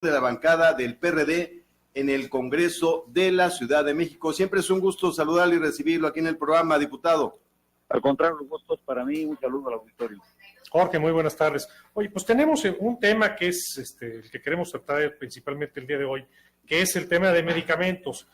de la bancada del PRD en el Congreso de la Ciudad de México. Siempre es un gusto saludarlo y recibirlo aquí en el programa, diputado. Al contrario, el gusto es para mí. Un saludo al auditorio. Jorge, muy buenas tardes. Oye, pues tenemos un tema que es el que queremos tratar principalmente el día de hoy, que es el tema de medicamentos.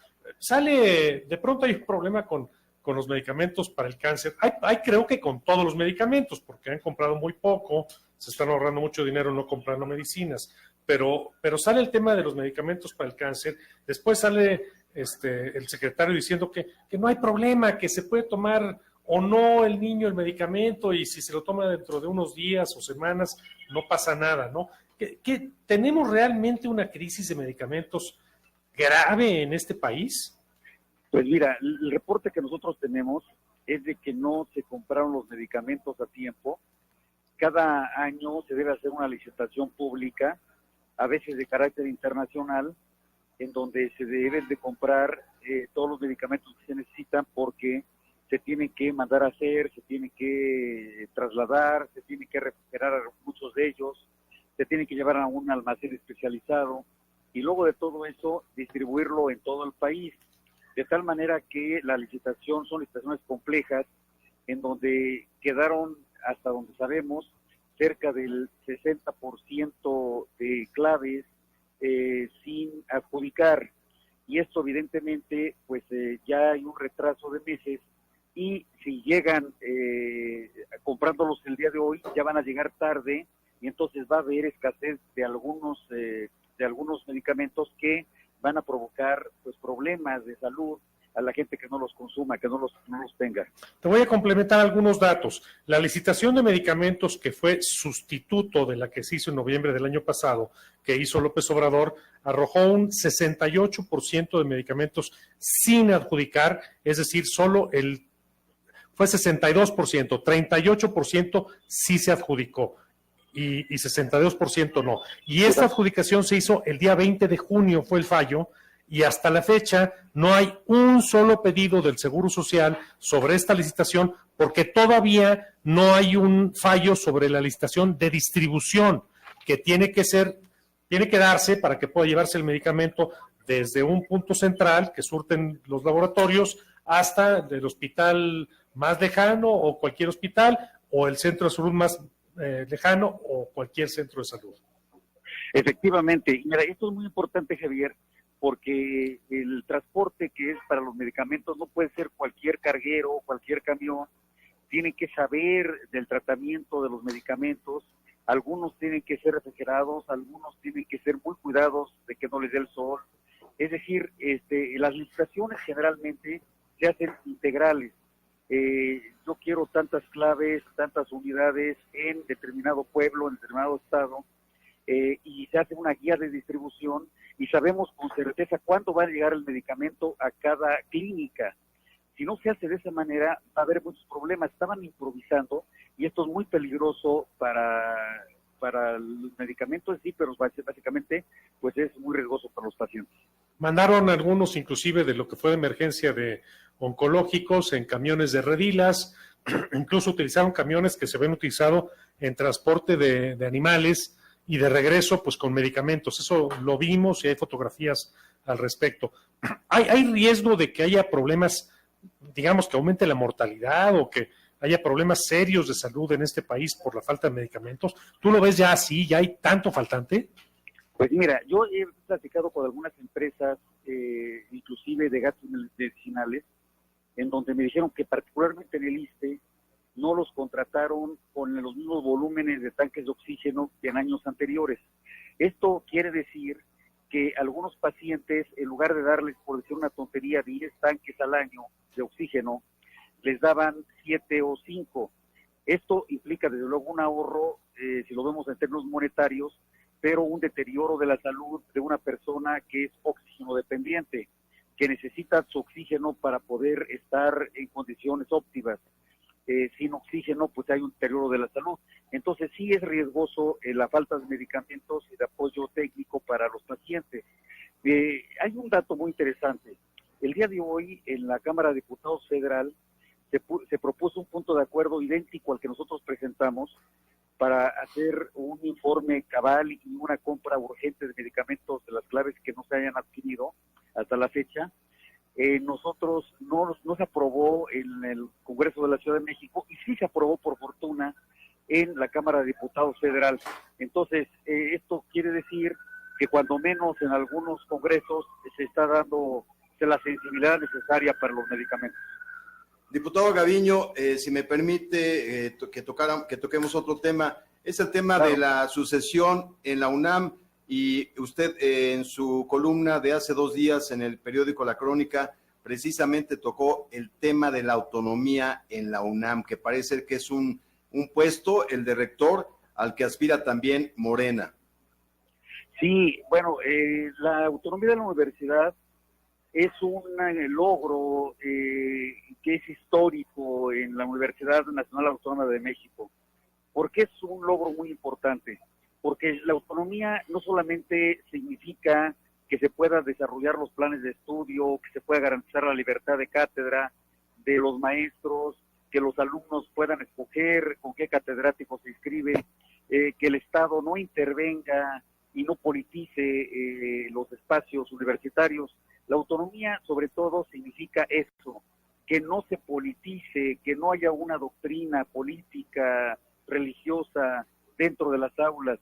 De pronto hay un problema con los medicamentos para el cáncer. Hay creo que con todos los medicamentos, porque han comprado muy poco, se están ahorrando mucho dinero no comprando medicinas, pero sale el tema de los medicamentos para el cáncer, después sale el secretario diciendo que no hay problema, que se puede tomar o no el niño el medicamento y si se lo toma dentro de unos días o semanas no pasa nada, ¿no? ¿Que tenemos realmente una crisis de medicamentos grave en este país? Pues mira, el reporte que nosotros tenemos es de que no se compraron los medicamentos a tiempo. Cada año se debe hacer una licitación pública, a veces de carácter internacional, en donde se deben de comprar todos los medicamentos que se necesitan porque se tienen que mandar a hacer, se tienen que trasladar, se tienen que refrigerar muchos de ellos, se tienen que llevar a un almacén especializado y luego de todo eso distribuirlo en todo el país. De tal manera que la licitación son licitaciones complejas en donde quedaron, hasta donde sabemos, cerca del 60% de claves sin adjudicar. Y esto evidentemente pues ya hay un retraso de meses y si llegan comprándolos el día de hoy ya van a llegar tarde y entonces va a haber escasez de algunos medicamentos que van a provocar pues problemas de salud a la gente que no los consuma, que no los tenga. Te voy a complementar algunos datos. La licitación de medicamentos que fue sustituto de la que se hizo en noviembre del año pasado, que hizo López Obrador, arrojó un 68% de medicamentos sin adjudicar, es decir, fue 62%, 38% sí se adjudicó. Y 62% no. Y esta adjudicación se hizo el día 20 de junio, fue el fallo, y hasta la fecha no hay un solo pedido del Seguro Social sobre esta licitación porque todavía no hay un fallo sobre la licitación de distribución que tiene que darse para que pueda llevarse el medicamento desde un punto central que surten los laboratorios hasta el hospital más lejano o cualquier hospital o el centro de salud más lejano o cualquier centro de salud. Efectivamente, mira, esto es muy importante, Javier, porque el transporte que es para los medicamentos no puede ser cualquier carguero, cualquier camión, tienen que saber del tratamiento de los medicamentos, algunos tienen que ser refrigerados, algunos tienen que ser muy cuidados de que no les dé el sol, es decir, las licitaciones generalmente se hacen integrales. Yo quiero tantas claves, tantas unidades en determinado pueblo, en determinado estado, y se hace una guía de distribución y sabemos con certeza cuándo va a llegar el medicamento a cada clínica. Si no se hace de esa manera, va a haber muchos problemas. Estaban improvisando y esto es muy peligroso para el medicamento en sí, pero básicamente pues es muy riesgoso para los pacientes. Mandaron algunos inclusive de lo que fue de emergencia de oncológicos en camiones de redilas, incluso utilizaron camiones que se ven utilizado en transporte de animales y de regreso pues con medicamentos. Eso lo vimos y hay fotografías al respecto. ¿Hay riesgo de que haya problemas, digamos, que aumente la mortalidad o que haya problemas serios de salud en este país por la falta de medicamentos? ¿Tú lo ves ya así? ¿Ya hay tanto faltante? Pues mira, yo he platicado con algunas empresas, inclusive de gastos medicinales, en donde me dijeron que particularmente en el ISSSTE no los contrataron con los mismos volúmenes de tanques de oxígeno que en años anteriores. Esto quiere decir que algunos pacientes, en lugar de darles, por decir una tontería, 10 tanques al año de oxígeno, les daban 7 o 5. Esto implica desde luego un ahorro, si lo vemos en términos monetarios, pero un deterioro de la salud de una persona que es oxígeno dependiente, que necesita su oxígeno para poder estar en condiciones óptimas. Sin oxígeno, pues hay un deterioro de la salud. Entonces sí es riesgoso la falta de medicamentos y de apoyo técnico para los pacientes. Hay un dato muy interesante. El día de hoy, en la Cámara de Diputados Federal, se propuso un punto de acuerdo idéntico al que nosotros presentamos para hacer un informe cabal y una compra urgente de medicamentos la fecha. Nosotros no se aprobó en el Congreso de la Ciudad de México y sí se aprobó por fortuna en la Cámara de Diputados Federal. Entonces, esto quiere decir que cuando menos en algunos congresos se está dando la sensibilidad necesaria para los medicamentos. Diputado Gaviño, si me permite que toquemos otro tema, es el tema Claro. de la sucesión en la UNAM, y usted en su columna de hace 2 días en el periódico La Crónica precisamente tocó el tema de la autonomía en la UNAM, que parece que es un puesto, el de rector, al que aspira también Morena. Sí, bueno, la autonomía de la universidad es un logro que es histórico en la Universidad Nacional Autónoma de México. ¿Por qué es un logro muy importante? Porque la autonomía no solamente significa que se puedan desarrollar los planes de estudio, que se pueda garantizar la libertad de cátedra de los maestros, que los alumnos puedan escoger con qué catedrático se inscribe, que el Estado no intervenga y no politice los espacios universitarios. La autonomía, sobre todo, significa eso, que no se politice, que no haya una doctrina política, religiosa dentro de las aulas.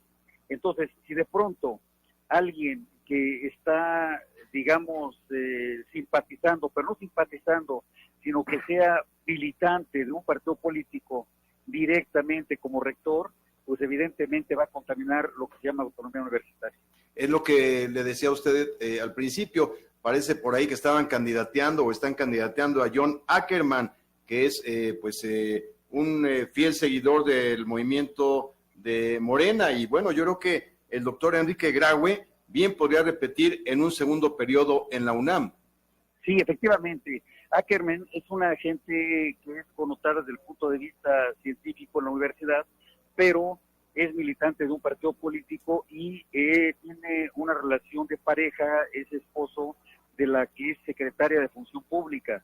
Entonces, si de pronto alguien que está, digamos, simpatizando, pero no simpatizando, sino que sea militante de un partido político directamente como rector, pues evidentemente va a contaminar lo que se llama autonomía universitaria. Es lo que le decía a usted al principio, parece por ahí que estaban candidateando o están candidateando a John Ackerman, que es un fiel seguidor del movimiento de Morena, y bueno, yo creo que el doctor Enrique Graue bien podría repetir en un segundo periodo en la UNAM. Sí, efectivamente, Ackerman es una gente que es connotada desde el punto de vista científico en la universidad, pero es militante de un partido político y tiene una relación de pareja, es esposo de la que es secretaria de Función Pública,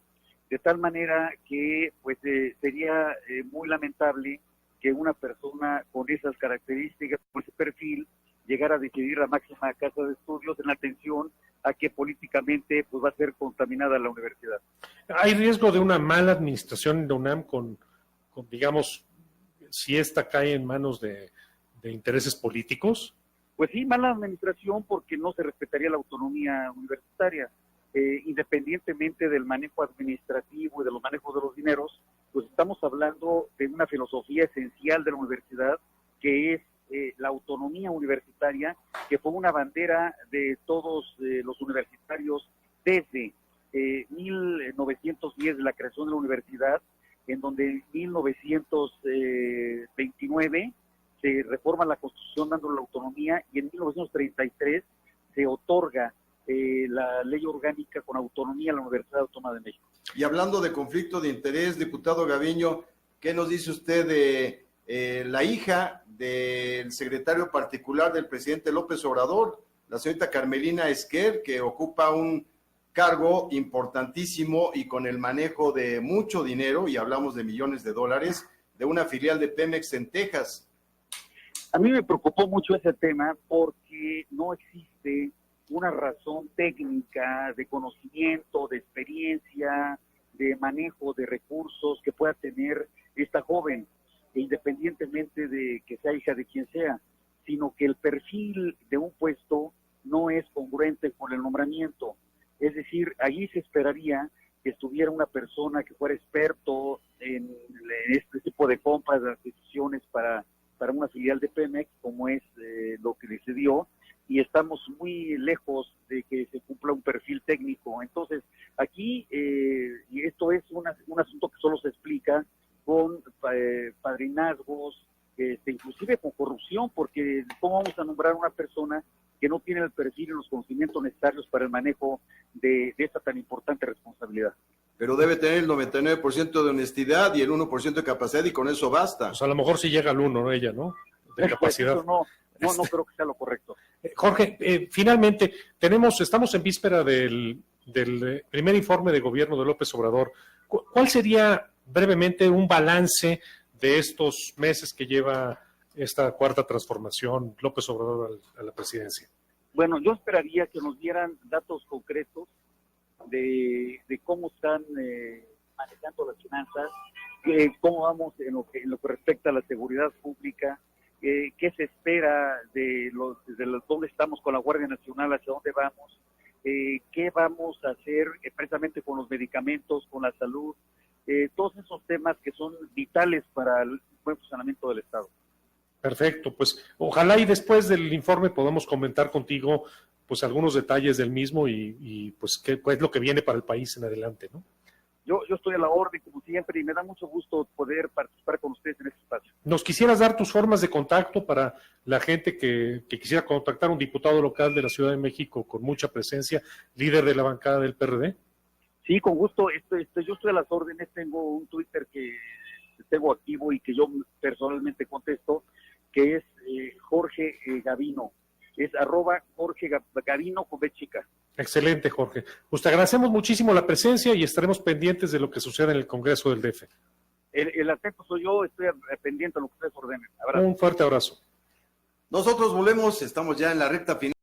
de tal manera que pues sería muy lamentable que una persona con esas características, con ese perfil, llegara a decidir la máxima casa de estudios en atención a que políticamente pues va a ser contaminada la universidad. ¿Hay riesgo de una mala administración en la UNAM con digamos, si esta cae en manos de intereses políticos? Pues sí, mala administración porque no se respetaría la autonomía universitaria. Independientemente del manejo administrativo y de los manejos de los dineros, pues estamos hablando de una filosofía esencial de la universidad, que es la autonomía universitaria, que fue una bandera de todos los universitarios desde 1910, de la creación de la universidad, en donde en 1929 se reforma la Constitución dando la autonomía, y en 1933 se otorga la ley orgánica con autonomía a la Universidad Autónoma de México. Y hablando de conflicto de interés, diputado Gaviño, ¿qué nos dice usted de la hija del secretario particular del presidente López Obrador, la señorita Carmelina Esquer, que ocupa un cargo importantísimo y con el manejo de mucho dinero, y hablamos de millones de dólares, de una filial de Pemex en Texas? A mí me preocupó mucho ese tema porque no existe una razón técnica, de conocimiento, de experiencia, de manejo de recursos que pueda tener esta joven, independientemente de que sea hija de quien sea, sino que el perfil de un puesto no es congruente con el nombramiento. Es decir, allí se esperaría que estuviera una persona que fuera experto en este tipo de compras, de adquisiciones para una filial de Pemex, como es lo que decidió, y estamos muy lejos de que se cumpla un perfil técnico. Entonces, aquí, y esto es un asunto que solo se explica con padrinazgos, inclusive con corrupción, porque ¿cómo vamos a nombrar a una persona que no tiene el perfil y los conocimientos necesarios para el manejo de esta tan importante responsabilidad? Pero debe tener el 99% de honestidad y el 1% de capacidad, y con eso basta. Pues a lo mejor sí llega al 1, ¿no? Ella, ¿no? De capacidad. Eso no creo que sea lo correcto. Jorge, finalmente, estamos en víspera del primer informe de gobierno de López Obrador. ¿Cuál sería brevemente un balance de estos meses que lleva esta cuarta transformación López Obrador a la presidencia? Bueno, yo esperaría que nos dieran datos concretos de cómo están manejando las finanzas, cómo vamos en lo que respecta a la seguridad pública, qué se espera dónde estamos con la Guardia Nacional, hacia dónde vamos, qué vamos a hacer precisamente con los medicamentos, con la salud, todos esos temas que son vitales para el buen funcionamiento del Estado. Perfecto, pues ojalá y después del informe podamos comentar contigo pues algunos detalles del mismo y pues qué es lo que viene para el país en adelante, ¿no? Yo estoy a la orden, como siempre, y me da mucho gusto poder participar con ustedes en este espacio. ¿Nos quisieras dar tus formas de contacto para la gente que quisiera contactar a un diputado local de la Ciudad de México con mucha presencia, líder de la bancada del PRD? Sí, con gusto. Yo estoy a las órdenes. Tengo un Twitter que tengo activo y que yo personalmente contesto, que es Jorge Gavino. Es @Jorge Gavino con B chica. Excelente, Jorge. Pues te agradecemos muchísimo la presencia y estaremos pendientes de lo que suceda en el Congreso del DF. El atento soy yo, estoy pendiente de lo que ustedes ordenen. Abrazo. Un fuerte abrazo. Nosotros volvemos, estamos ya en la recta final.